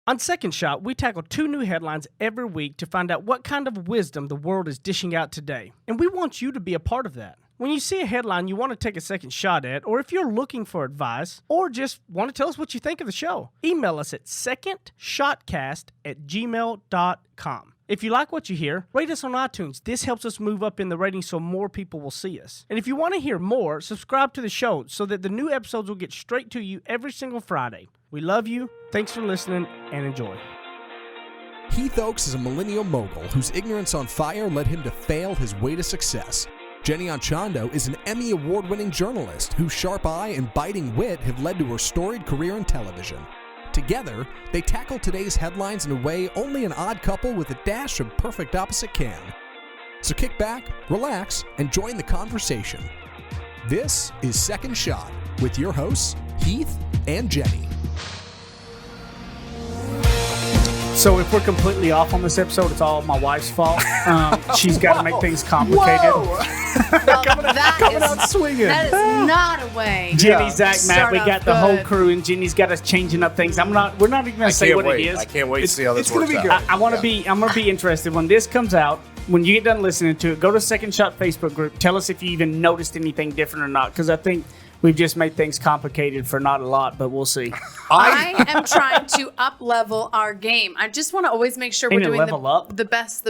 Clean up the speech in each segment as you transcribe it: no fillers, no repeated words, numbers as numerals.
On Second Shot, we tackle 2 new headlines every week to find out what kind of wisdom the world is dishing out today. And we want you to be a part of that. When you see a headline you want to take a second shot at, or if you're looking for advice, or just want to tell us what you think of the show, email us at secondshotcast@gmail.com. If you like what you hear, rate us on iTunes. This helps us move up in the ratings so more people will see us. And if you want to hear more, subscribe to the show so that the new episodes will get straight to you every single Friday. We love you. Thanks for listening and enjoy. Heath Oaks is a millennial mogul whose ignorance on fire led him to fail his way to success. Jenny Anchondo is an Emmy award-winning journalist whose sharp eye and biting wit have led to her storied career in television. Together, they tackle today's headlines in a way only an odd couple with a dash of perfect opposite can. So kick back, relax, and join the conversation. This is Second Shot with your hosts, Heath and Jenny. So if we're completely off on this episode, it's all my wife's fault. She's got to make things complicated. Well, coming out swinging. That is not a way. Jenny, Zach, Matt, Start we off got the whole good. crew, and Jenny's got us changing up things. We're not even going to say what it is. I can't wait to see how this works out. I'm going to be interested when this comes out. When you get done listening to it, go to Second Shot Facebook group. Tell us if you even noticed anything different or not, because I think we've just made things complicated for not a lot, but we'll see. I am trying to up-level our game. I just want to always make sure we're Ain't it doing level up? the best.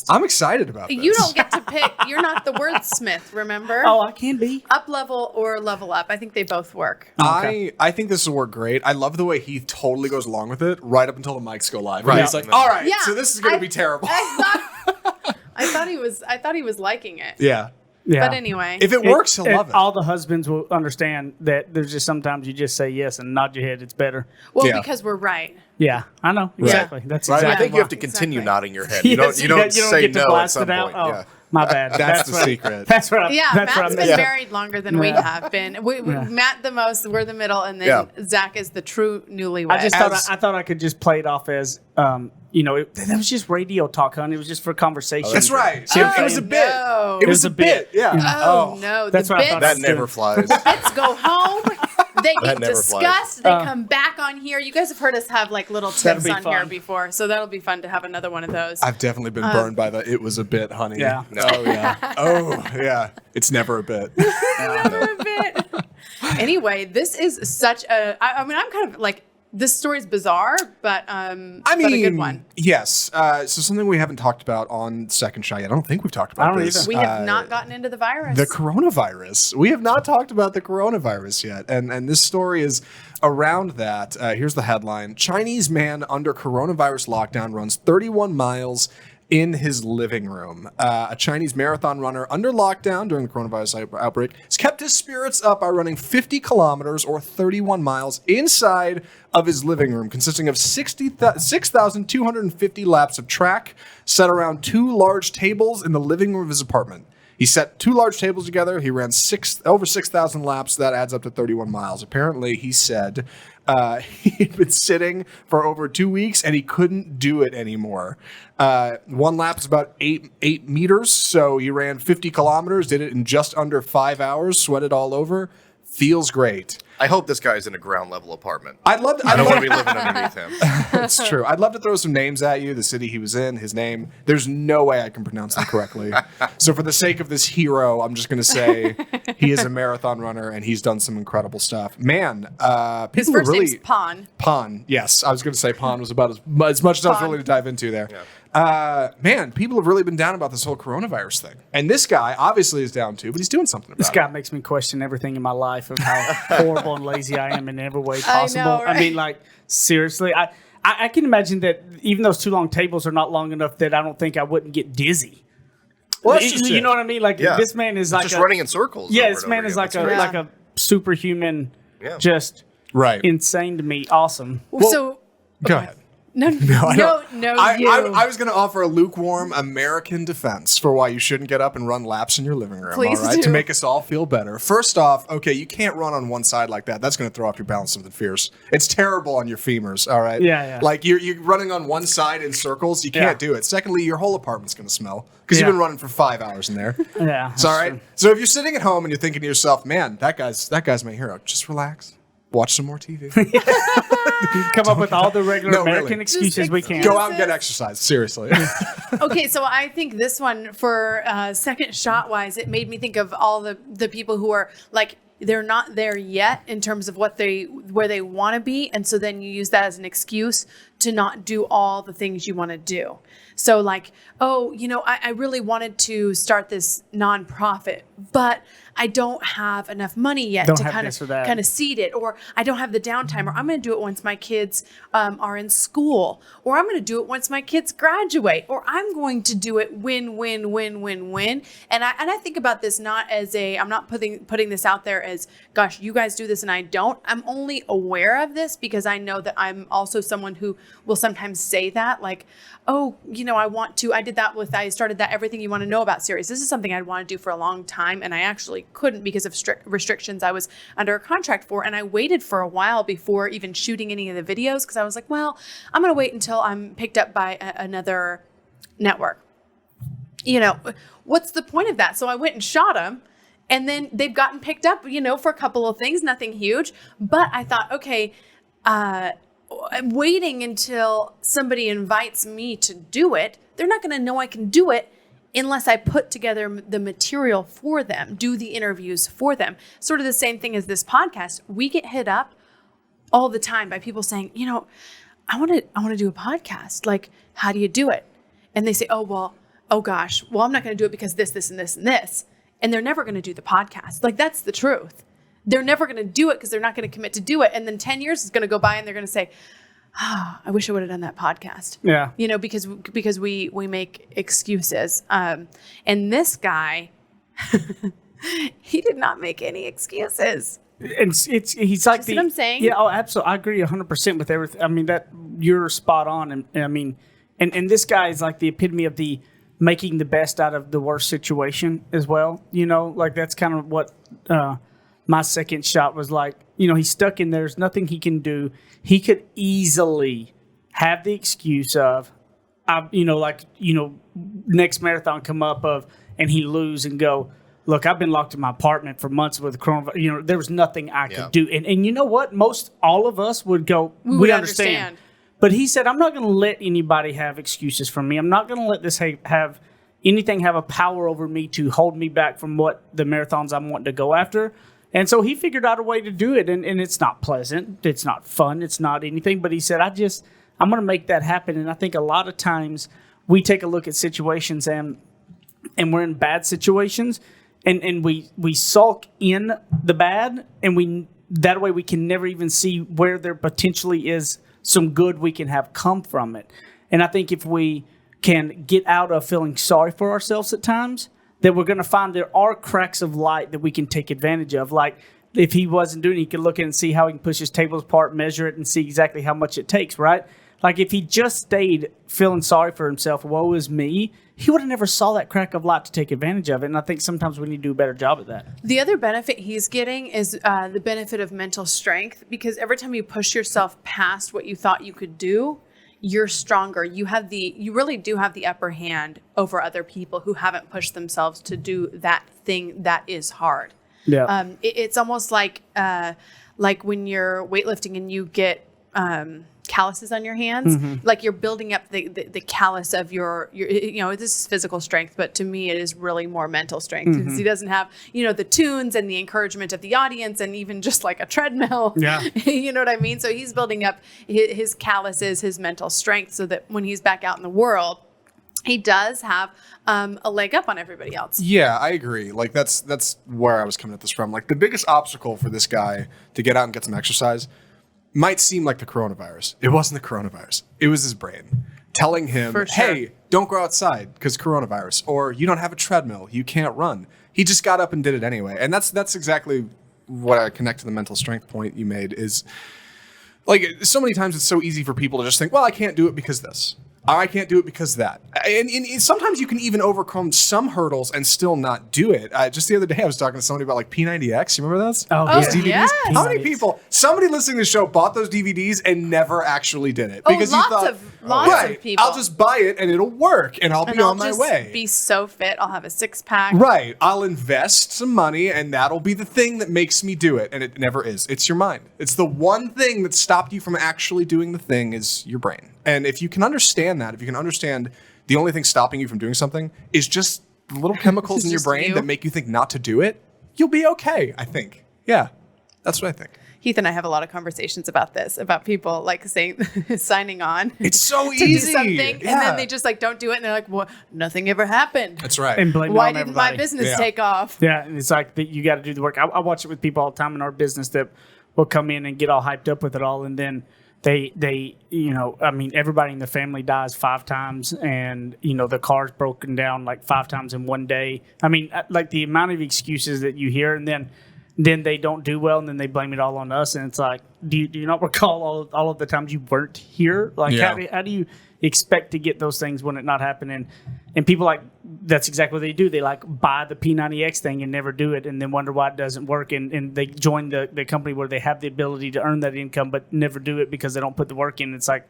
I'm excited about this. You don't get to pick. You're not the wordsmith, remember? Oh, I can be. Up-level or level up. I think they both work. I think this will work great. I love the way Heath totally goes along with it right up until the mics go live. Right. He's like, all right, Yeah. so this is going to be terrible. I thought he was liking it. Yeah. Yeah. But anyway. If it works, he'll love it. All the husbands will understand that there's just sometimes you just say yes and nod your head. It's better. Well, Yeah. because we're right. Yeah, I know. Exactly. That's Right. exactly I think why. you have to continue Exactly. nodding your head. Yes, You don't say get to no at blast some it out. point. Oh, Yeah. my bad. That's the what- secret. That's what. Yeah, That's what Matt's I been meant. married longer than we have been. We Matt the most, we're the middle, and then Yeah. Zach is the true newlywed. I just thought I could just play it off as that was just radio talk, honey. It was just for conversation. That's right. See what I'm It was a saying? bit. No. It was a bit. Yeah. Oh, no. That's the what I bits, thought. That never flies. bits go home. They get never discussed. They come back on here. You guys have heard us have like little That'll tips be on here fun. before, so that'll be fun to have another one of those. I've definitely been burned by the "it was a bit, honey." Yeah. Oh yeah. Oh yeah. It's never a bit. Never a bit. Anyway, this is such a. I mean, I'm kind of like. This story's bizarre, but but a good one. Yes. So something we haven't talked about on Second Shot yet. I don't think we've talked about I don't this. either. We have not gotten into the virus. The coronavirus. We have not talked about the coronavirus yet. And this story is around that. Here's the headline. Chinese man under coronavirus lockdown runs 31 miles in his living room. A Chinese marathon runner under lockdown during the coronavirus outbreak has kept his spirits up by running 50 kilometers or 31 miles inside of his living room, consisting of 6,250 laps of track set around 2 large tables in the living room of his apartment. He set 2 large tables together. He ran over 6,000 laps. That adds up to 31 miles. Apparently, he said he'd been sitting for over 2 weeks and he couldn't do it anymore. 1 lap is about 8 meters. So he ran 50 kilometers, did it in just under 5 hours, sweated all over. Feels great. I hope this guy's in a ground level apartment. I don't want to be living underneath him. It's true. I'd love to throw some names at you, the city he was in, his name. There's no way I can pronounce them correctly. So for the sake of this hero, I'm just going to say he is a marathon runner and he's done some incredible stuff. Man, His people first really... name's Pon. Pon, yes. I was going to say Pon was about as much as I was Pon. willing to dive into there. Man, people have really been down about this whole coronavirus thing. And this guy obviously is down too, but he's doing something about This it. guy makes me question everything in my life of how horrible and lazy I am in every way I possible. know, right? I mean, like, seriously, I can imagine that even those 2 long tables are not long enough that I don't think I wouldn't get dizzy. Well, that's just you it. know what I mean? Like, Yeah. this man is like Just running in circles. Yeah, over this and man over is again. like That's a great. Yeah. like a superhuman, Yeah. just Right. insane to me. Awesome. So Go ahead. no, I don't- you. I was going to offer a lukewarm American defense for why you shouldn't get up and run laps in your living room. Please all right, do. to make us all feel better. First off, okay, you can't run on one side like that. That's going to throw off your balance something fierce. It's terrible on your femurs. All right. Yeah. Like you're running on one side in circles. You can't do it. Secondly, your whole apartment's going to smell because Yeah. you've been running for 5 hours in there. Yeah. It's all right. So if you're sitting at home and you're thinking to yourself, man, that guy's my hero. Just relax. Watch some more TV. Come up with all the regular No, really. American excuses we can. Go out and get exercise. Seriously. Okay, so I think this one for second shot wise, it made me think of all the people who are like they're not there yet in terms of where they want to be, and so then you use that as an excuse to not do all the things you want to do. So like, oh, I really wanted to start this nonprofit, but I don't have enough money yet to kind of seed it, or I don't have the downtime, or I'm going to do it once my kids are in school, or I'm going to do it once my kids graduate, or I'm going to do it win. And I think about this not as I'm not putting this out there as, gosh, you guys do this and I don't. I'm only aware of this because I know that I'm also someone who will sometimes say that, like, oh, I started that Everything You Want to Know About series. This is something I'd want to do for a long time, and I actually couldn't because of strict restrictions I was under a contract for, and I waited for a while before even shooting any of the videos because I was like, well, I'm going to wait until I'm picked up by another network. What's the point of that? So I went and shot them, and then they've gotten picked up, for a couple of things, nothing huge, but I thought, okay, I'm waiting until somebody invites me to do it. They're not going to know I can do it unless I put together the material for them, do the interviews for them. Sort of the same thing as this podcast. We get hit up all the time by people saying, I want to do a podcast. Like, how do you do it? And they say, oh gosh, I'm not going to do it because this, and this, and this. And they're never going to do the podcast. Like, that's the truth. They're never going to do it because they're not going to commit to do it. And then 10 years is going to go by and they're going to say, I wish I would have done that podcast. Yeah. Because we make excuses. And this guy, he did not make any excuses. He's like what I'm saying? Yeah, oh, absolutely. I agree 100% with everything. I mean, that you're spot on. And I mean, and this guy is like the epitome of the making the best out of the worst situation as well. Like that's kind of what my second shot was like. He's stuck in there. There's nothing he can do. He could easily have the excuse of, next marathon come up and he lose and go, look, I've been locked in my apartment for months with coronavirus. There was nothing I could do. And you know what? All of us would go, we understand. But he said, I'm not going to let anybody have excuses from me. I'm not going to let this have anything have a power over me to hold me back from what the marathons I'm wanting to go after. And so he figured out a way to do it, and it's not pleasant. It's not fun. It's not anything. But he said, I'm going to make that happen. And I think a lot of times we take a look at situations and we're in bad situations, and we sulk in the bad, and that way we can never even see where there potentially is some good we can have come from it. And I think if we can get out of feeling sorry for ourselves at times, that we're going to find there are cracks of light that we can take advantage of. Like if he wasn't doing it, he could look at it and see how he can push his tables apart, measure it, and see exactly how much it takes, right? Like if he just stayed feeling sorry for himself, woe is me, he would have never saw that crack of light to take advantage of it. And I think sometimes we need to do a better job at that. The other benefit he's getting is the benefit of mental strength, because every time you push yourself past what you thought you could do, you're stronger. You really do have the upper hand over other people who haven't pushed themselves to do that thing that is hard. Yeah. It's almost like when you're weightlifting and you get calluses on your hands, like you're building up the callus of your this is physical strength, but to me it is really more mental strength, because he doesn't have the tunes and the encouragement of the audience and even just like a treadmill. Yeah. You know what I mean? So he's building up his calluses, his mental strength, so that when he's back out in the world, he does have a leg up on everybody else. Yeah, I agree. Like that's where I was coming at this from. Like the biggest obstacle for this guy to get out and get some exercise might seem like the coronavirus. It wasn't the coronavirus. It was his brain telling him, hey, don't go outside because coronavirus, or you don't have a treadmill, you can't run. He just got up and did it anyway. And that's exactly what I connect to the mental strength point you made is, like, so many times it's so easy for people to just think, well, I can't do it because this. I can't do it because of that. And sometimes you can even overcome some hurdles and still not do it. Just the other day, I was talking to somebody about like P90X. You remember those? Oh, Those yeah. DVDs? yes. How many people, somebody listening to the show bought those DVDs and never actually did it? Oh, Because you lots thought, of people. I'll just buy it and it'll work and I'll be and I'll on my just way. be so fit. I'll have a 6-pack. Right. I'll invest some money and that'll be the thing that makes me do it. And it never is. It's your mind. It's the one thing that stopped you from actually doing the thing is your brain. And if you can understand that, if you can understand the only thing stopping you from doing something is just the little chemicals in your Just brain you. that make you think not to do it, you'll be okay, I think. Yeah. That's what I think. Heath and I have a lot of conversations about this, about people like saying, signing on. It's so to easy. do something, Yeah. and then they just like don't do it, and they're like, "Well, nothing ever happened. That's right. And blame it Why on didn't everybody. my business Yeah. take off?" Yeah, and it's like that you got to do the work. I watch it with people all the time in our business that will come in and get all hyped up with it all, and then they I mean, everybody in the family dies 5 times, and the car's broken down like 5 times in one day. I mean, like the amount of excuses that you hear, and then they don't do well, and then they blame it all on us, and it's like, do you not recall all of the times you weren't here? Like, Yeah. how do you expect to get those things when it not happening? And people like, that's exactly what they do. They like buy the P90X thing and never do it, and then wonder why it doesn't work. And they join the company where they have the ability to earn that income, but never do it because they don't put the work in. It's like,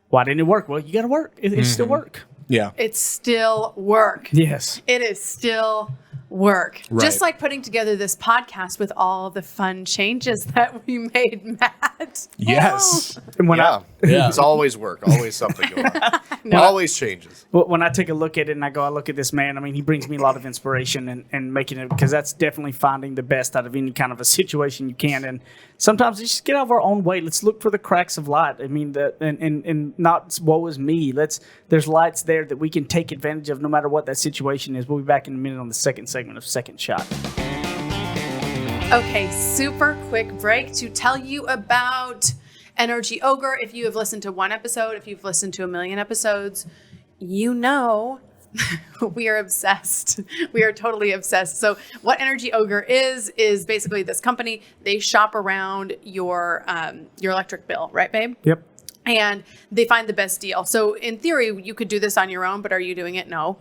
why didn't it work? Well, you got to work. It still work. Yeah. It's still work. Yes. It is still work. Right. Just like putting together this podcast with all the fun changes that we made, Matt. Yes. And when Yeah. It's always work. Always something going on. Always changes. when I take a look at it and I look at this man, I mean, he brings me a lot of inspiration and making it, because that's definitely finding the best out of any kind of a situation you can. And sometimes just get out of our own way. Let's look for the cracks of light. I mean, and not woe is me. There's lights there that we can take advantage of no matter what that situation is. We'll be back in a minute on the second segment of Second Shot. Okay, super quick break to tell you about Energy Ogre. If you have listened to one episode, if you've listened to a million episodes, you know we are obsessed. We are totally obsessed. So what Energy Ogre is basically this company. They shop around your electric bill, right, babe? Yep. And they find the best deal. So in theory, you could do this on your own, but are you doing it? No.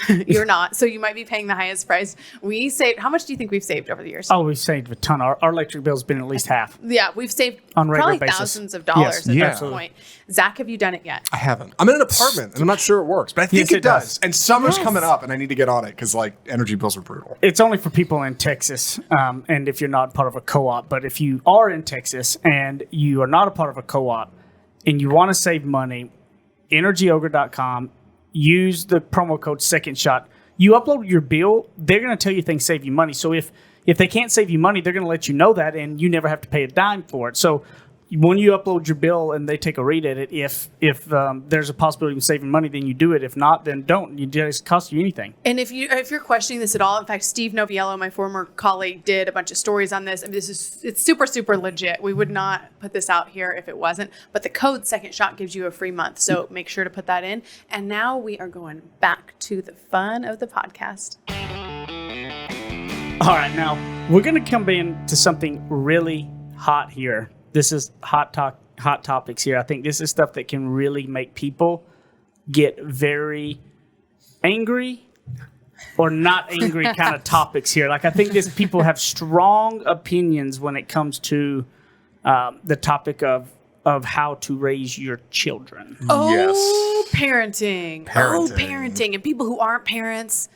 You're not. So you might be paying the highest price. We saved, how much do you think we've saved over the years? Oh, we've saved a ton. Our electric bill's been at least half. Yeah, we've saved On a regular probably basis. thousands of dollars Yes, at yeah. this point. Zach, have you done it yet? I haven't. I'm in an apartment and I'm not sure it works, but I think Yes, it it does. does. And summer's Yes. coming up and I need to get on it because like energy bills are brutal. It's only for people in Texas, and if you're not part of a co-op. But if you are in Texas and you are not a part of a co-op and you want to save money, energyogre.com, use the promo code Second Shot. You upload your bill, they're going to tell you things save you money. So if they can't save you money, they're going to let you know that, and you never have to pay a dime for it. So when you upload your bill and they take a read at it, if there's a possibility of saving money, then you do it. If not, then don't. It doesn't cost you anything. And if you're questioning this at all, in fact, Steve Noviello, my former colleague, did a bunch of stories on this. I mean, it's super, super legit. We would not put this out here if it wasn't. But the code Second Shot gives you a free month. So make sure to put that in. And now we are going back to the fun of the podcast. All right, now we're going to come in to something really hot here. This is hot topics here. I think this is stuff that can really make people get very angry or not angry kind of topics here. Like, I think people have strong opinions when it comes to the topic of how to raise your children. Oh, parenting. Oh, Parenting. parenting. And people who aren't parents,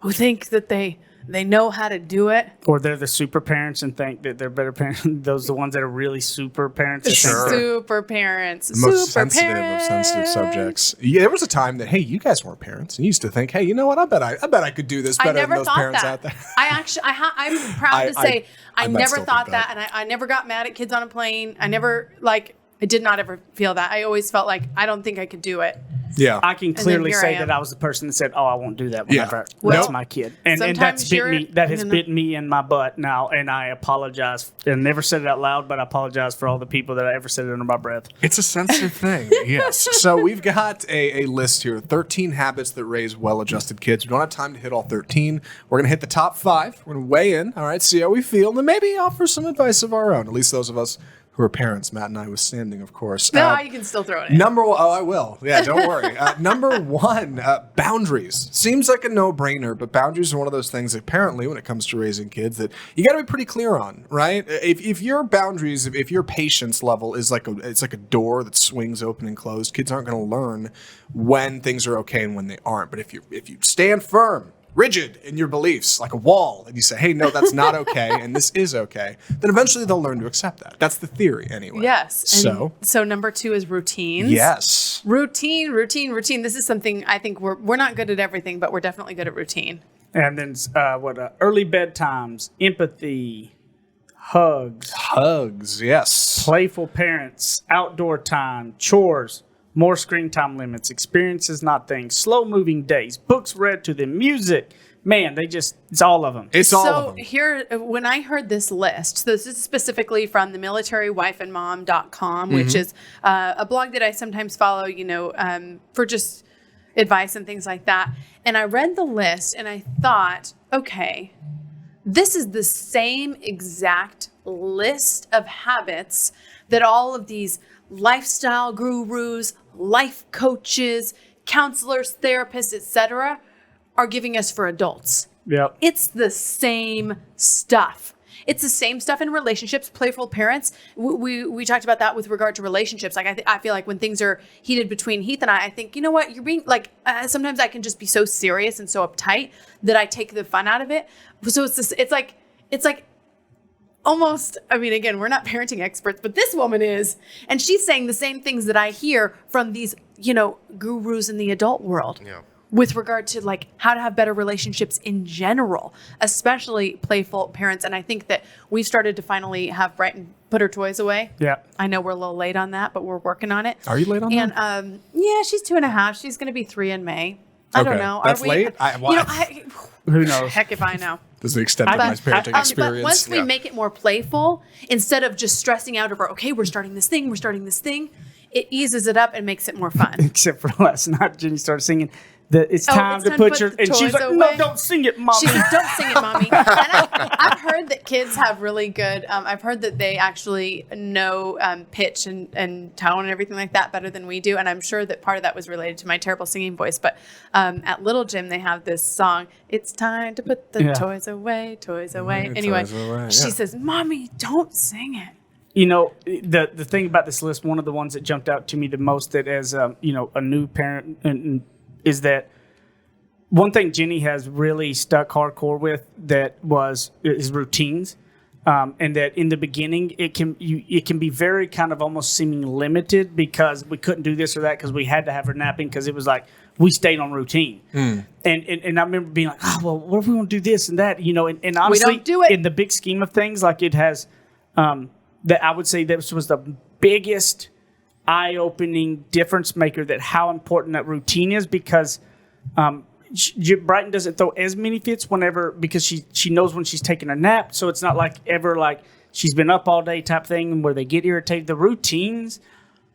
who think that they know how to do it. Or they're the super parents and think that they're better parents. Those are the ones that are really super parents. that think Sure. they're- Super parents. The most super sensitive parents. of sensitive subjects. Yeah, there was a time that, hey, you guys weren't parents. And you used to think, hey, you know what? I bet I could do this better I never than those thought parents that. out there. I'm proud to say I might never still thought think that, that. and I never got mad at kids on a plane. I did not ever feel that. I always felt like I don't think I could do it. Yeah. I can then clearly here say I am. that I was the person that said, "Oh, I won't do that Yeah. whenever Well, that's my kid," and that's sometimes bit you're- me. That has you know. bitten me in my butt now, and I apologize. I never said it out loud, but I apologize for all the people that I ever said it under my breath. It's a sensitive thing. Yes. So we've got a list here, 13 habits that raise well-adjusted kids. We don't have time to hit all 13. We're going to hit the top 5. We're going to weigh in, all right, see how we feel, and then maybe offer some advice of our own, at least those of us who are parents, Matt and I withstanding, of course. No, you can still throw it in. Number one, I will. Yeah, don't worry. Number one, boundaries. Seems like a no-brainer, but boundaries are one of those things, apparently, when it comes to raising kids, that you got to be pretty clear on, right? If your boundaries, if your patience level is it's like a door that swings open and closed, kids aren't going to learn when things are okay and when they aren't. But if you stand firm, rigid in your beliefs, like a wall, and you say, hey, no, that's not okay, and this is okay, then eventually they'll learn to accept that. That's the theory, anyway. Yes. And so number 2 is routines. Yes. Routine. This is something I think we're not good at everything, but we're definitely good at routine. And then early bedtimes, empathy, hugs, Yes. playful parents, outdoor time, chores, more screen time limits, experiences, not things, slow moving days, books read to them, music. Man, it's all of them. It's all of So them. here, when I heard this list, so this is specifically from the military-wifeandmom.com, which is a blog that I sometimes follow, for just advice and things like that. And I read the list and I thought, okay, this is the same exact list of habits that all of these lifestyle gurus, life coaches, counselors, therapists, etc., are giving us for adults. Yep. It's the same stuff. It's the same stuff in relationships, playful parents. We talked about that with regard to relationships. Like I feel like when things are heated between Heath and I think, you know what, you're being like, sometimes I can just be so serious and so uptight that I take the fun out of it. So it's like almost, I mean, again, we're not parenting experts, but this woman is, and she's saying the same things that I hear from these, gurus in the adult world. Yeah. With regard to like how to have better relationships in general, especially playful parents. And I think that we've started to finally have Brighton put her toys away. Yeah. I know we're a little late on that, but we're working on it. Are you late on that? And yeah, she's 2.5. She's going to be 3 in May. I don't Okay. know. That's Are we, late? Who knows? Heck if I know. This is the extent of my parenting But experience. once we make it more playful, instead of just stressing out over, okay, we're starting this thing, it eases it up and makes it more fun. Except for last night, Jenny started singing. It's time to put your. the And she's toys like, away. no, don't sing it, mommy. She's like, don't sing it, mommy. And I've heard that kids have really good, I've heard that they actually know pitch and tone and everything like that better than we do. And I'm sure that part of that was related to my terrible singing voice. But at Little Gym, they have this song, it's time to put the toys away, toys away. Anyway, toys away, she yeah. says, mommy, don't sing it. The thing about this list, one of the ones that jumped out to me the most, that as a new parent, is that one thing Jenny has really stuck hardcore with is routines, and that in the beginning it can be very kind of almost seeming limited because we couldn't do this or that because we had to have her napping because it was like we stayed on routine. And I remember being like, oh well, what if we want to do this and that, and honestly, we don't do it. In the big scheme of things, like it has. That I would say this was the biggest eye-opening difference maker, that how important that routine is, because Brighton doesn't throw as many fits because she knows when she's taking a nap, so it's not like ever like she's been up all day type thing where they get irritated. The routines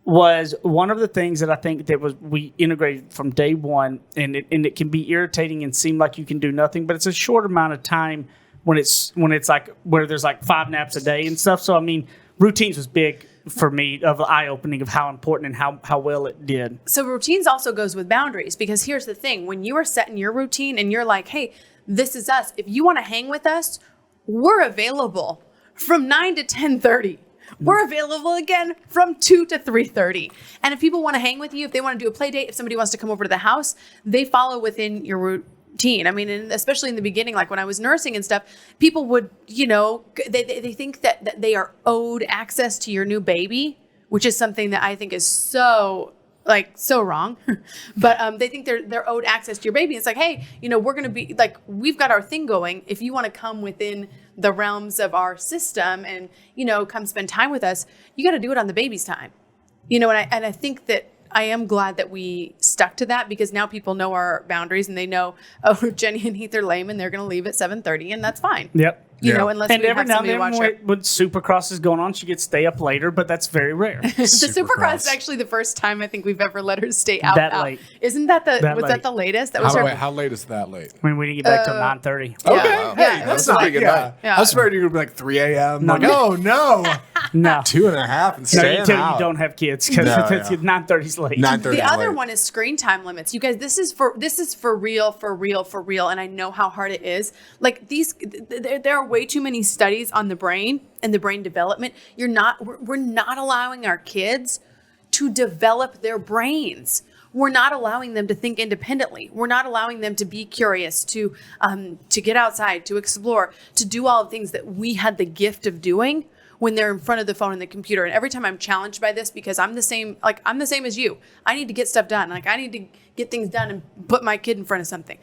was one of the things that I think that we integrated from day one, and it can be irritating and seem like you can do nothing, but it's a short amount of time when it's like where there's like 5 naps a day and stuff. So I mean, routines was big for me, of eye opening of how important and how well it did. So routines also goes with boundaries, because here's the thing: when you are setting your routine and you're like, hey, this is us. If you want to hang with us, we're available from 9 to 10:30. We're available again from 2 to 3:30. And if people want to hang with you, if they want to do a play date, if somebody wants to come over to the house, they follow within your routine. I mean, and especially in the beginning, like when I was nursing and stuff, people would, they think that they are owed access to your new baby, which is something that I think is so wrong. But they think they're owed access to your baby. It's like, hey, we're going to be like, we've got our thing going. If you want to come within the realms of our system and, come spend time with us, you got to do it on the baby's time. And I think that I am glad that we stuck to that, because now people know our boundaries and they know, oh, Jenny and Heath are lame and they're going to leave at 7:30, and that's fine. Yep. Unless and we every have now somebody to and watch then her. when Supercross is going on, she gets to stay up later, but that's very rare. The Supercross is actually the first time I think we've ever let her stay out. That late. Isn't that That was late. that the latest? That was her. How late is that late? When we didn't get back till 9:30. Okay, Yeah. hey, Yeah, that's that's not like- big enough. yeah. I was afraid you were gonna be like 3 a.m. No, Like, no. oh no, No. 2.5 and No, staying you tell out. you don't have kids because No, it's yeah. 9:30's late. 9:30 The other late. one is screen time limits. You guys, this is for real, and I know how hard it is. Like there are way too many studies on the brain and the brain development. We're not allowing our kids to develop their brains. We're not allowing them to think independently. We're not allowing them to be curious, to get outside, to explore, to do all the things that we had the gift of doing when they're in front of the phone and the computer. And every time I'm challenged by this, because I'm the same as you. I need to get stuff done. Like I need to get things done and put my kid in front of something.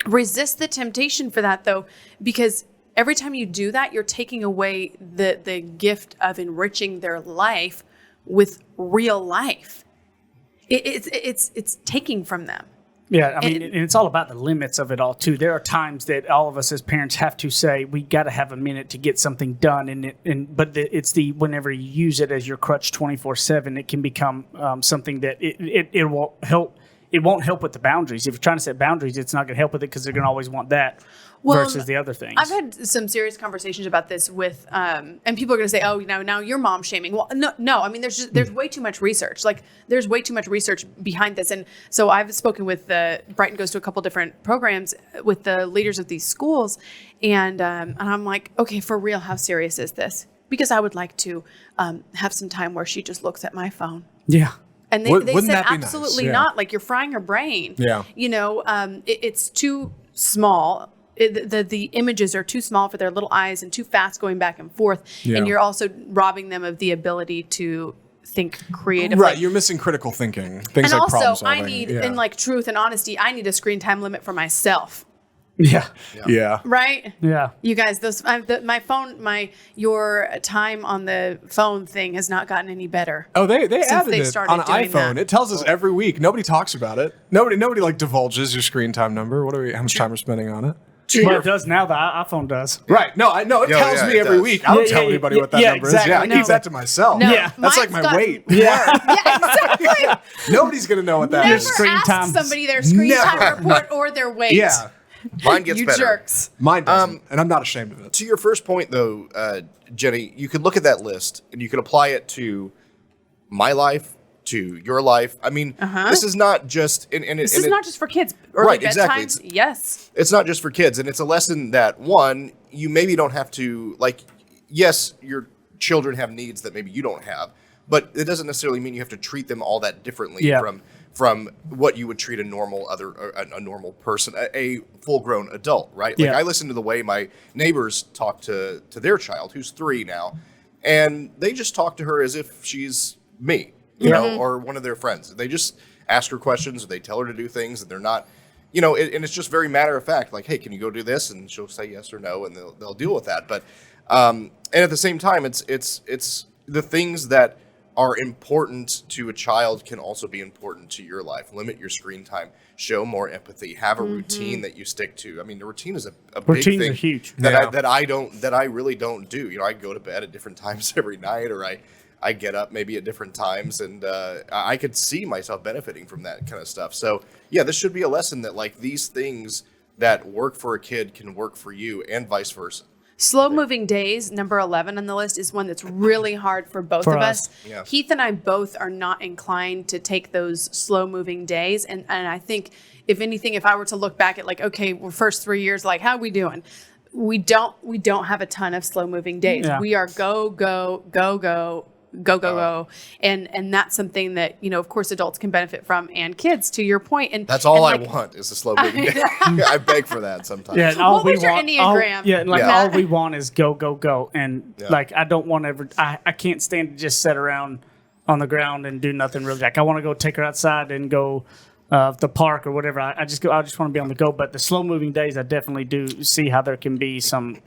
Resist the temptation for that though, because every time you do that, you're taking away the gift of enriching their life with real life. It's taking from them. Yeah, I mean, and it's all about the limits of it all too. There are times that all of us as parents have to say we got to have a minute to get something done, it's whenever you use it as your crutch 24/7, it can become something that it won't help. It won't help with the boundaries. If you're trying to set boundaries, it's not going to help with it because they're going to always want that versus the other things. I've had some serious conversations about this with, and people are going to say, "Oh, now you're mom shaming." Well, no. I mean, there's way too much research. Like, there's way too much research behind this, and so I've spoken with Brighton goes to a couple different programs with the leaders of these schools, and I'm like, okay, for real, how serious is this? Because I would like to have some time where she just looks at my phone. Yeah. And they Wouldn't said that be nice? absolutely Yeah. not. Like you're frying her brain. Yeah. You know, it's too small. The images are too small for their little eyes and too fast going back and forth. Yeah. And you're also robbing them of the ability to think creatively. Right, you're missing critical thinking. Things And like problem also, solving. I need, yeah. in like truth and honesty, I need a screen time limit for myself. Yeah. yeah. Right? Yeah. You guys, my phone, your time on the phone thing has not gotten any better. Oh, they Since added they it started on an doing iPhone. that. It tells us every week. Nobody talks about it. Nobody like divulges your screen time number. How much time we're spending on it? Well, it does now. The iPhone does. Right. No, I know. It Yeah, tells yeah, me it every does. week. I don't Yeah, tell yeah, anybody yeah, what that yeah, number exactly. is. Yeah, I No. keep that to myself. No, Yeah. That's like mine's my gotten weight. worse. Yeah. Yeah, exactly. Nobody's gonna know what that Never is. screen ask time. somebody their screen Never. time report or their weight. Yeah, Mine gets You better. jerks. mine doesn't, and I'm not ashamed of it. To your first point, though, Jenny, you could look at that list and you could apply it to my life, to your life. I mean, this is not just This is not just for kids. Early Right, exactly. bedtimes, yes. It's not just for kids, and it's a lesson that one, you maybe don't have to yes, your children have needs that maybe you don't have, but it doesn't necessarily mean you have to treat them all that differently Yeah. from what you would treat a normal person, a full-grown adult, right? Like Yeah. I listen to the way my neighbors talk to their child, who's 3 now, and they just talk to her as if she's me, you know, or one of their friends. They just ask her questions, or they tell her to do things, and they're not, you know, and it's just very matter of fact. Like, hey, can you go do this? And she'll say yes or no, and they'll deal with that. But and at the same time, it's the things that are important to a child can also be important to your life. Limit your screen time. Show more empathy. Have a routine that you stick to. I mean, the routine is a big Routines thing are huge. that Yeah. that I really don't do. You know, I go to bed at different times every night, or I get up maybe at different times, and I could see myself benefiting from that kind of stuff. So yeah, this should be a lesson that like these things that work for a kid can work for you, and vice versa. Slow moving days, number 11 on the list, is one that's really hard for both For of us. us. Yeah. Heath and I both are not inclined to take those slow moving days. And I think if anything, if I were to look back at like, okay, we're first 3 years, like how are we doing? We don't have a ton of slow moving days. Yeah. We are go, go, go, go. Go. And that's something that, you know, of course adults can benefit from and kids, to your point. And That's all and I want is a slow moving day. I beg for that sometimes. Yeah, and all What we was your want, Enneagram? all we want is go, and Yeah. like I don't want to ever. I can't stand to just sit around on the ground and do nothing really. Like I want to go take her outside and go the park or whatever. I just want to be on the go. But the slow moving days, I definitely do see how there can be some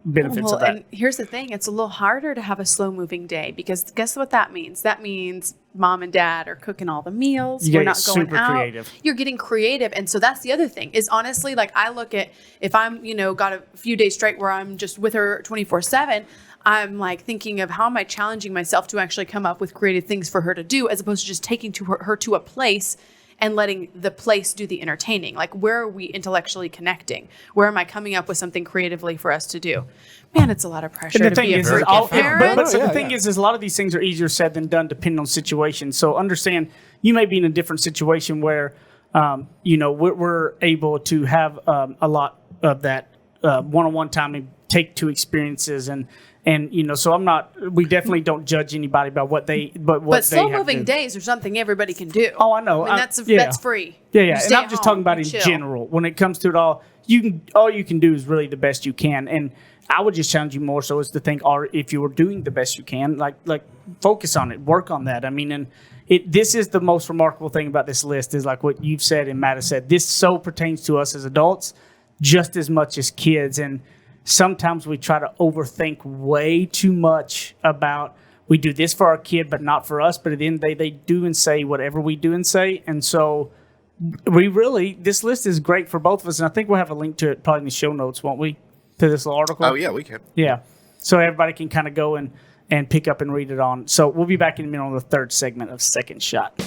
benefits Well, of that. and here's the thing, it's a little harder to have a slow moving day because guess what that means? That means mom and dad are cooking all the meals. You We're gotta not get going super out. creative. You're getting creative. And so that's the other thing is honestly, like I look at if I'm, you know, got a few days straight where I'm just with her 24/7, I'm like thinking of how am I challenging myself to actually come up with creative things for her to do as opposed to just taking her to a place and letting the place do the entertaining. Like, where are we intellectually connecting? Where am I coming up with something creatively for us to do? Man, it's a lot of pressure And the to thing be a is, freaking parent. the thing is, a lot of these things are easier said than done, depending on situation. So understand, you may be in a different situation where, we're able to have a lot of that one-on-one time and take to experiences and so we definitely don't judge anybody about what they But slow moving days are something everybody can do. Oh, I know. I mean, that's free. Yeah, You and stay I'm at just home, talking about you in chill. general. When it comes to it all, all you can do is really the best you can. And I would just challenge you more so is to think, or if you were doing the best you can, like focus on it, work on that. I mean, and this is the most remarkable thing about this list is like what you've said and Matt has said. This so pertains to us as adults just as much as kids. And sometimes we try to overthink way too much about we do this for our kid, but not for us. But at the end of the day, they do and say whatever we do and say. And so this list is great for both of us. And I think we'll have a link to it probably in the show notes, won't we? To this little article. Oh, yeah, we can. Yeah. So everybody can kind of go and pick up and read it on. So we'll be back in a minute on the third segment of Second Shot.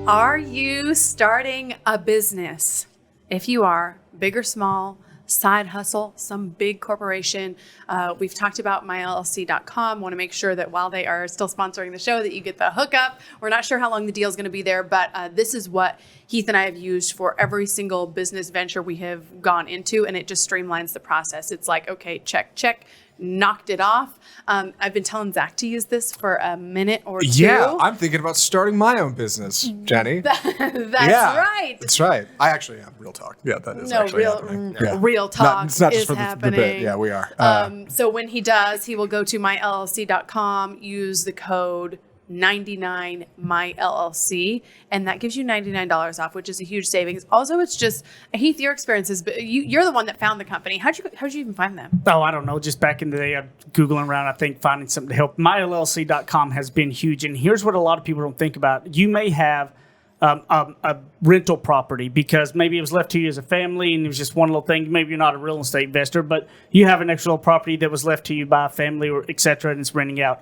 Are you starting a business? If you are, big or small, side hustle, some big corporation. We've talked about myllc.com. Want to make sure that while they are still sponsoring the show that you get the hookup. We're not sure how long the deal is going to be there, but this is what Heath and I have used for every single business venture we have gone into, and it just streamlines the process. It's like, okay, check, knocked it off. I've been telling Zach to use this for a minute or two. Yeah, I'm thinking about starting my own business, Jenny. That's Yeah, right. That's right. I actually am. Real talk. Yeah, that is No, actually real, happening. Yeah. real talk It's not just is for the happening. bit. Yeah, we are. So when he does, he will go to myllc.com, use the code 99 myllc, and that gives you $99 off, which is a huge savings. Also, it's just Heath, your experiences, but you're the one that found the company. How'd you even find them? Oh, I don't know. Just back in the day, I'm Googling around, I think, finding something to help. MyLLC.com has been huge. And here's what a lot of people don't think about. You may have a rental property because maybe it was left to you as a family and it was just one little thing. Maybe you're not a real estate investor, but you have an extra little property that was left to you by a family or et cetera, and it's renting out.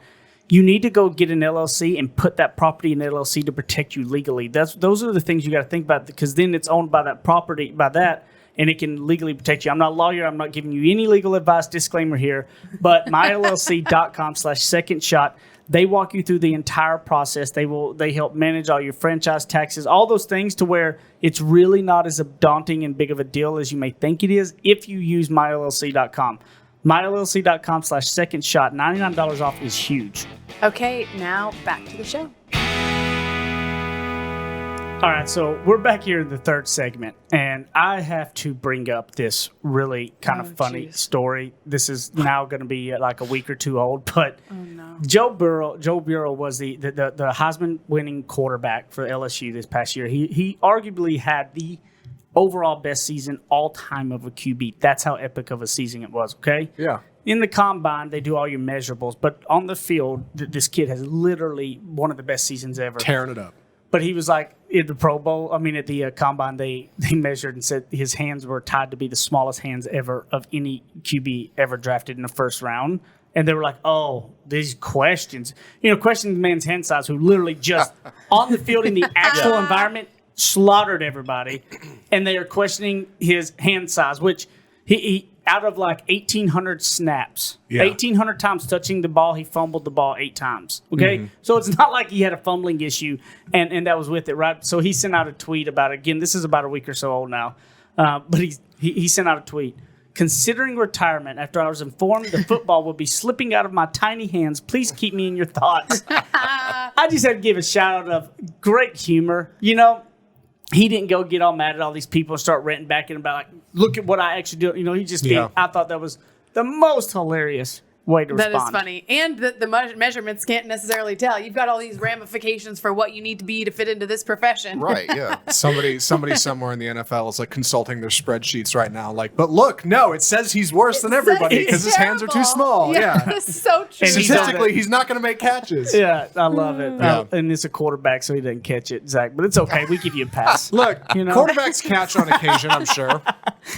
You need to go get an LLC and put that property in an LLC to protect you legally. Those are the things you got to think about because then it's owned by that property, and it can legally protect you. I'm not a lawyer. I'm not giving you any legal advice. Disclaimer here. But myllc.com/second shot. They walk you through the entire process. They help manage all your franchise taxes, all those things to where it's really not as daunting and big of a deal as you may think it is if you use myllc.com. myllc.com/second shot. $99 off is huge. Okay, now back to the show. All right, so we're back here in the third segment, and I have to bring up this really kind of funny story. This is now going to be like a week or two old, but Joe Burrow was the Heisman-winning quarterback for LSU this past year. He arguably had the overall best season all time of a QB. That's how epic of a season it was, okay? Yeah. In the combine, they do all your measurables, but on the field, this kid has literally one of the best seasons ever. Tearing it up. But he was like at the Pro Bowl. I mean, at the combine, they measured and said his hands were tied to be the smallest hands ever of any QB ever drafted in the first round. And they were like, "Oh, these questions, questioning the man's hand size, who literally just on the field in the actual environment slaughtered everybody." And they are questioning his hand size, which he out of like 1,800 snaps, 1,800 times touching the ball, he fumbled the ball 8 times. Okay, so it's not like he had a fumbling issue, and that was with it, right? So he sent out a tweet about it. Again, this is about a week or so old now, but he sent out a tweet. Considering retirement after I was informed the football will be slipping out of my tiny hands, please keep me in your thoughts. I just had to give a shout out of great humor. He didn't go get all mad at all these people and start ranting back and about like, look at what I actually do. He just I thought that was the most hilarious way to respond. That is funny. And the measurements can't necessarily tell. You've got all these ramifications for what you need to be to fit into this profession. Right, yeah. Somebody somewhere in the NFL is like consulting their spreadsheets right now. Like, but look, no, it says he's worse than everybody because his hands are too small. Yeah. It's so true. And Statistically, he's not going to make catches. Yeah, I love it. Yeah. And it's a quarterback, so he doesn't catch it, Zach. But it's okay. We give you a pass. Look, quarterbacks catch on occasion, I'm sure.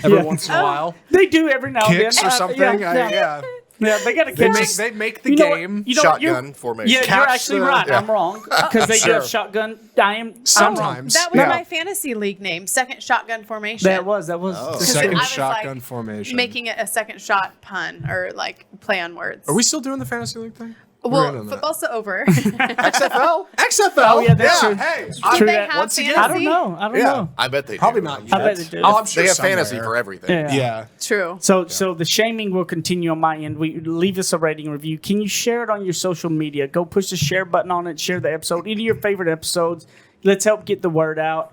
Every once in a while. They do every now Kicks and then. or something. Yeah. Yeah, they got to They catch make us. they make the You know what? game. You know what? Shotgun formation. Yeah, you're Catch actually the- right. yeah. I'm wrong because they do have Sure. shotgun. I'm wrong. Sometimes. That was Yeah. my fantasy league name, second shotgun formation. That was. The I second was shotgun like formation. Making it a second shot pun or like play on words. Are we still doing the fantasy league thing? We're in well, on that. football's over. XFL. XFL. Oh, yeah, that's true. Hey, Do True they that. have Once again- I fantasy? don't know. I don't Yeah. know. I bet they probably do. not I yet. bet they do. Oh, I'm sure They have fantasy somewhere. for everything. Yeah. Yeah. True. So the shaming will continue on my end. Leave us a rating review. Can you share it on your social media? Go push the share button on it. Share the episode. Any of your favorite episodes. Let's help get the word out.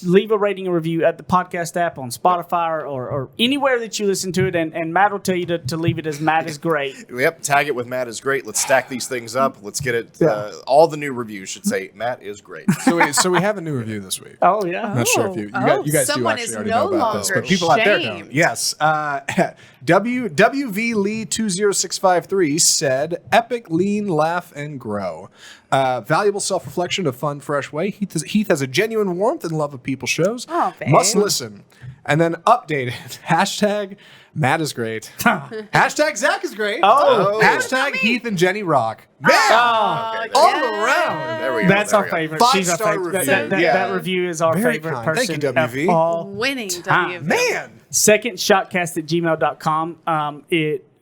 Leave a rating and review at the podcast app on Spotify or anywhere that you listen to it. And Matt will tell you to leave it as Matt is great. Yep, tag it with Matt is great. Let's stack these things up. Let's get it. All the new reviews should say Matt is great. So we have a new review this week. Oh, yeah. I'm not sure if you guys do someone actually is already no know about this, longer but people out there shamed. don't. Yes. WV Lee 20653 said, "Epic, lean, laugh, and grow. Valuable self-reflection, a fun, fresh way. Heath has a genuine warmth and love of people shows. Oh, babe. Must listen." And then updated. Hashtag Matt is great. Hashtag Zach is great. Oh. Hashtag Heath and Jenny rock. Man, all around. There we go. That's there our we go. favorite. 5-star She's our favorite. review. That review is our Very favorite kind. person. Thank you, WV. Of all Winning time. WV. Man. Secondshotcast@gmail.com.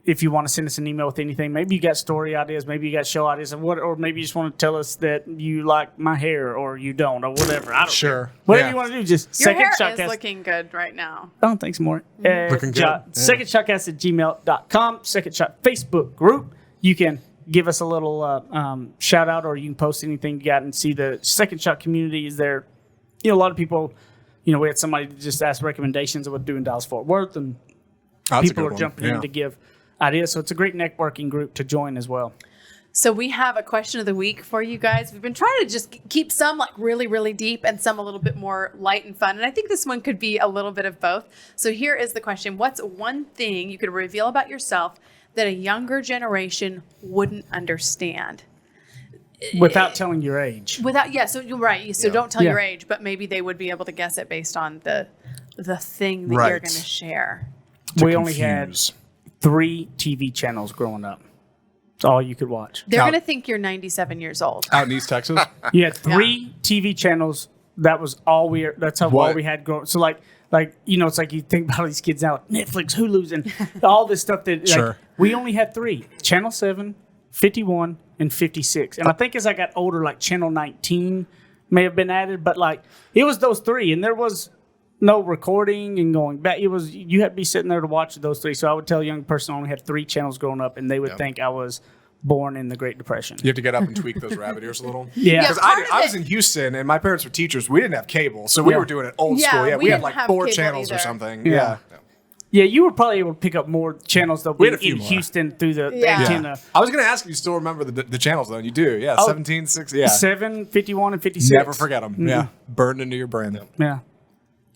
If you want to send us an email with anything, maybe you got story ideas, maybe you got show ideas, or maybe you just want to tell us that you like my hair or you don't, or whatever. I don't Sure. care. Whatever Yeah. you want to do, just Your hair Second is looking good right now. Oh, thanks, more. Looking good. Yeah. Secondshotcast@gmail.com. Second Shot Facebook group. You can give us a little shout out, or you can post anything you got and see the Second Shot community is there. You know, a lot of people, we had somebody that just ask recommendations of what to do in Dallas Fort Worth, and That's a people good are one. jumping Yeah. in to give ideas. So it's a great networking group to join as well. So we have a question of the week for you guys. We've been trying to just keep some like really, really deep and some a little bit more light and fun. And I think this one could be a little bit of both. So here is the question. What's one thing you could reveal about yourself that a younger generation wouldn't understand? Without telling your age. So you're right. So don't tell your age, but maybe they would be able to guess it based on the thing that you're Right. going to share. We only had Confuse. 3 TV channels growing up. It's all you could watch. They're Now- going to think you're 97 years old. Out in East Texas. You had 3 TV channels. That was all that's all What? we had growing. So like it's like you think about all these kids now, Netflix, Hulu's, and all this stuff that Sure. we only had 3: Channel 7, 51, and 56. And I think as I got older, like Channel 19 may have been added, but like it was those 3, and there was no recording and going back. It was you had to be sitting there to watch those 3. So I would tell a young person I only had 3 channels growing up, and they would think I was born in the Great Depression. You have to get up and tweak those rabbit ears a little. Yeah. Because part of I was it- in Houston and my parents were teachers. We didn't have cable, so we Yeah. were doing it old Yeah, school. Yeah, we we had didn't like have 4 cable channels or either. something. Yeah. Yeah. Yeah, you were probably able to pick up more channels though We had in, a few in more. Houston through the Yeah. antenna. I was going to ask if you still remember the channels, though. And you do. Yeah. Oh. 17, 6. Yeah. 7, 51, and 56. Never forget them. Yeah. Burned into your brain. Yeah.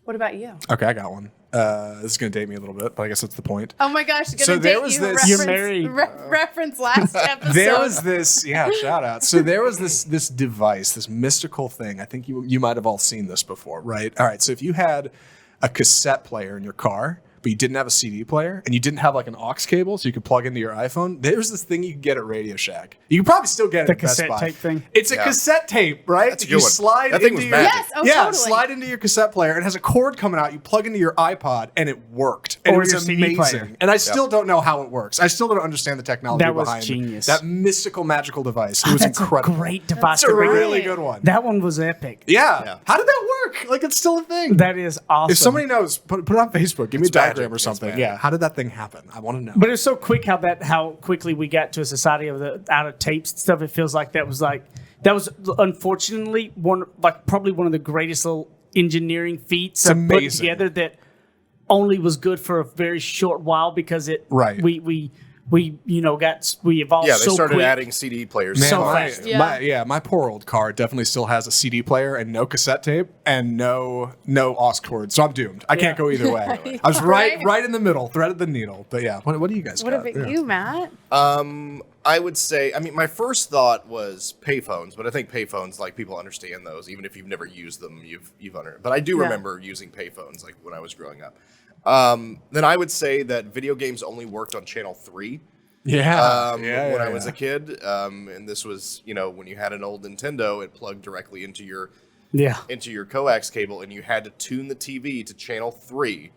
What about you? Okay, I got one. This is going to date me a little bit, but I guess that's the point. Oh my gosh, gonna So there date was you. this- You're married. Reference last episode. There was this, shout out. So there was this device, this mystical thing. I think you might have all seen this before, right? All right. So if you had a cassette player in your car, but you didn't have a CD player and you didn't have like an aux cable so you could plug into your iPhone, there's this thing you can get at Radio Shack. You can probably still get it The at Best cassette Buy. tape thing? It's a Yeah. cassette tape, right? That's a You good one. slide That thing into was your magic. Yes, oh, yeah, totally. slide into your cassette player. It has a cord coming out. You plug into your iPod and it worked. And Or it was your CD amazing. player. And I still don't know how it works. I still don't understand the technology That was behind genius. that mystical, magical device. It was That's incredible. a great device. It's a to bring. really good one. That one was epic. Yeah. Yeah. How did that work? Like, it's still a thing. That is awesome. If somebody knows, put it on Facebook. Give me a It's diagram magic. or It's something. magic. Yeah. How did that thing happen? I want to know. But it's so quick how quickly we got to a society of the out of tapes and stuff. It feels like that was unfortunately probably one of the greatest little engineering feats put amazing. together that only was good for a very short while because it Right. we evolved Yeah, they so started quick. adding CD players. Man, so my, fast. my poor old car definitely still has a CD player and no cassette tape and no aux cord. So I'm doomed. I can't go either way. I was right in the middle, threaded the needle. But yeah, what do you guys What got? about Yeah. you, Matt? I would say, my first thought was payphones, but I think payphones, like, people understand those, even if you've never used them, you've under. But I do Yeah. remember using payphones, like, when I was growing up. Then I would say that video games only worked on Channel 3. Yeah. When I was a kid. And this was, when you had an old Nintendo, it plugged directly into your coax cable, and you had to tune the TV to channel 3.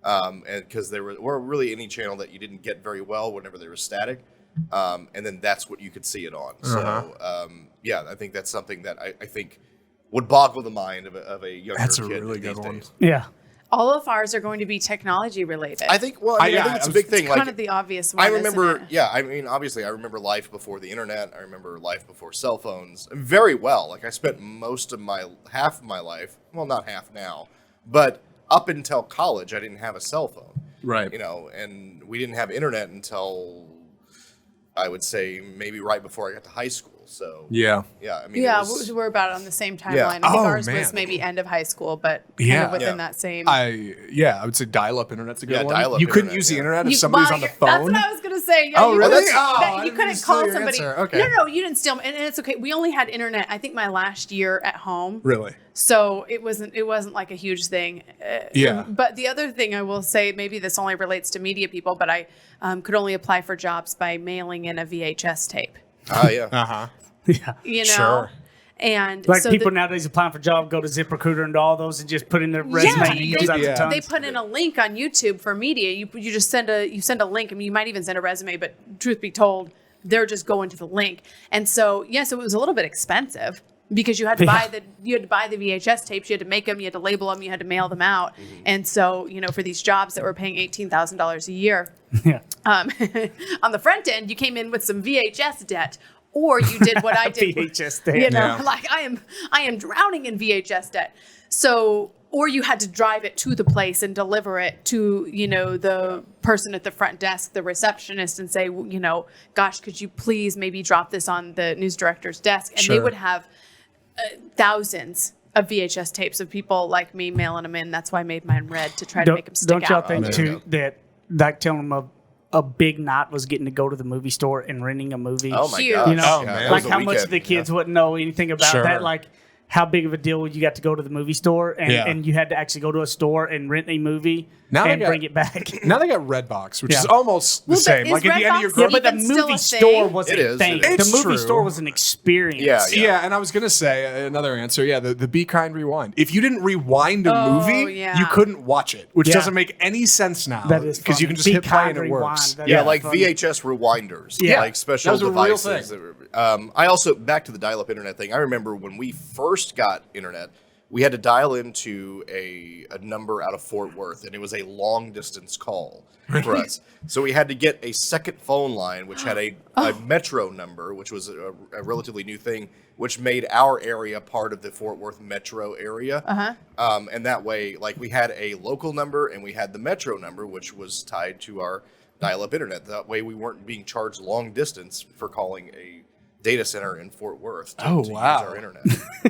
And because there were really any channel that you didn't get very well whenever they were static. And then that's what you could see it on. So, I think that's something that I think would boggle the mind of a younger That's a kid really these good one. days. Yeah. All of ours are going to be technology related. I think it's a big thing. kind of the obvious one. I remember, isn't it? obviously, I remember life before the internet. I remember life before cell phones very well. Like, I spent half of my life, well, not half now, but up until college, I didn't have a cell phone. Right. And we didn't have internet until, I would say, maybe right before I got to high school. So, Yeah. I mean, Yeah, it was, we're about on the same timeline. Yeah. I think Oh, ours man. was maybe end of high school, but Yeah. kind of within Yeah. that same. I would say dial-up internet's a good Yeah, one. dial-up You couldn't internet, use the yeah. internet if You- somebody's well, on the That's phone. what I was gonna say. Yeah, Oh, you really? couldn't- Oh, that I you didn't couldn't steal call your somebody. answer. Okay. No, you didn't steal. And it's okay. We only had internet. I think my last year at home. Really? So it wasn't like a huge thing. Yeah. But the other thing I will say, maybe this only relates to media people, but I Uh-huh. could only apply for jobs by mailing in a VHS tape. yeah. Yeah. You know. Sure. And Like so people the- nowadays applying for job, go to ZipRecruiter and all those and just put in their resume. Yeah, and it comes out yeah. to tons. they put in a link on YouTube for media. You just send a link. I mean, you might even send a resume, but truth be told, they're just going to the link. And so, yes, it was a little bit expensive because you had to buy the VHS tapes. You had to make them. You had to label them. You had to mail them out. And so, for these jobs that were paying $18,000 a year, Yeah. on the front end, you came in with some VHS debt. Or you did what I did. VHS debt. Yeah. Like I am drowning in VHS debt. So, or you had to drive it to the place and deliver it to, the person at the front desk, the receptionist, and say, gosh, could you please maybe drop this on the news director's desk? And they Sure. would have thousands of VHS tapes of people like me mailing them in. That's why I made mine red to try to make them stick Don't y'all out. think there too you go. that like telling them a big night was getting to go to the movie store and renting a movie? Oh my Huge. gosh. You know, Oh, yeah, man. that like was a how much weekend, the kids yeah. wouldn't know anything about Sure. that. Like how big of a deal you got to go to the movie store and, Yeah. and you had to actually go to a store and rent a movie Now they and got- bring it back. Now they got Redbox, which Yeah. is almost the Well, but same. is Like at the end of your Redbox grocery. Yeah, but the even still movie a store thing? was It a is, thing. it is. It's The movie true. store was an experience. Yeah, Yeah, and I was gonna say another answer. Yeah, the Be Kind Rewind. If you didn't rewind a Oh, movie, yeah. you couldn't watch it, which Yeah. doesn't make any sense now. That is because you funny. can just Be hit play Kind and it Rewind. works. That Yeah, is like funny. VHS rewinders, Yeah. like special That was a real devices. thing. I also, back to the dial-up internet thing, I remember when we first got internet, we had to dial into a number out of Fort Worth, and it was a long-distance call for us. So we had to get a second phone line, which had a metro number, which was a relatively new thing, which made our area part of the Fort Worth metro area. And that way, like, we had a local number, and we had the metro number, which was tied to our dial-up internet. That way we weren't being charged long distance for calling a data center in Fort Worth to Oh, use wow. our internet.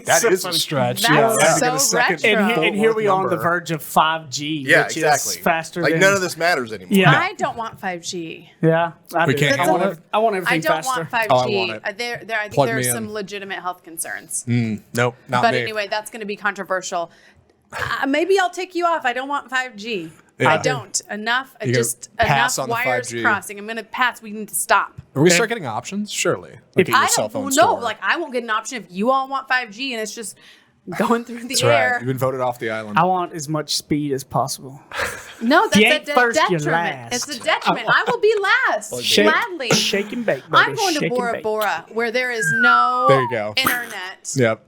That So is a funny. stretch. That's yeah, to so get a second retro. And, Fort and here Worth we are on the number. verge of 5G, Yeah, which exactly. is faster Like than none of this matters anymore. Yeah. I don't want 5G. Yeah, I We do. can't I handle want, it? I want everything I don't faster. want 5G. Oh, I want it. I think Plug there's me some in. legitimate health concerns. Nope, not But me. anyway, that's going to be controversial. Maybe I'll take you off. I don't want 5G. Yeah. I don't. Enough. You're gonna pass Enough on the wires 5G. crossing. I'm going to pass. We need to stop. Are we start getting options? Surely. Like at your I cell don't phone know. store. Like I won't get an option if you all want 5G and it's just going through the That's air. right. You've been voted off the island. I want as much speed as possible. No, that's You a ain't first, you detriment. last. It's a detriment. I will be last. Shake, Gladly. shake and bake, baby. I'm going to Shake and Bora bake. Bora where there is no There you go. internet. Yep.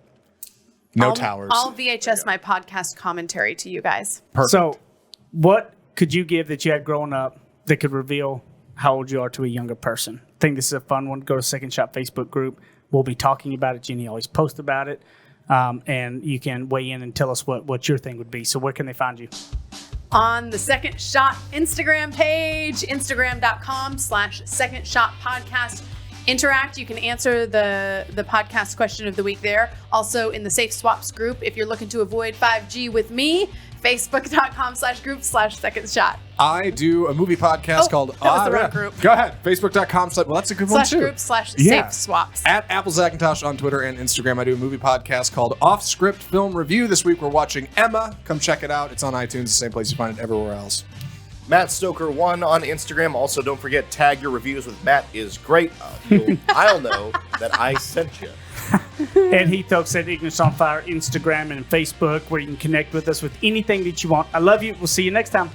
No I'll- towers. I'll VHS my podcast commentary to you guys. Perfect. So, what could you give that you had growing up that could reveal how old you are to a younger person? I think this is a fun one. Go to Second Shot Facebook group. We'll be talking about it. Jenny always posts about it. And you can weigh in and tell us what your thing would be. So where can they find you? On the Second Shot Instagram page, instagram.com/Second Shot Podcast. Interact. You can answer the podcast question of the week there. Also in the Safe Swaps group, if you're looking to avoid 5G with me, facebook.com/group/Second Shot. I do a movie podcast Oh, called that was the wrong group. Go ahead. Facebook.com. Well, that's a good one Slash too. group/Safe Yeah. Swaps. At Apple Zackintosh on Twitter and Instagram. I do a movie podcast called Off Script Film Review. This week we're watching Emma. Come check it out. It's on iTunes, the same place you find it everywhere else. Matt Stoker 1 on Instagram. Also, don't forget, tag your reviews with Matt is great. I'll know that I sent you. And Heath Oaks at Ignorance on Fire, Instagram and Facebook, where you can connect with us with anything that you want. I love you. We'll see you next time.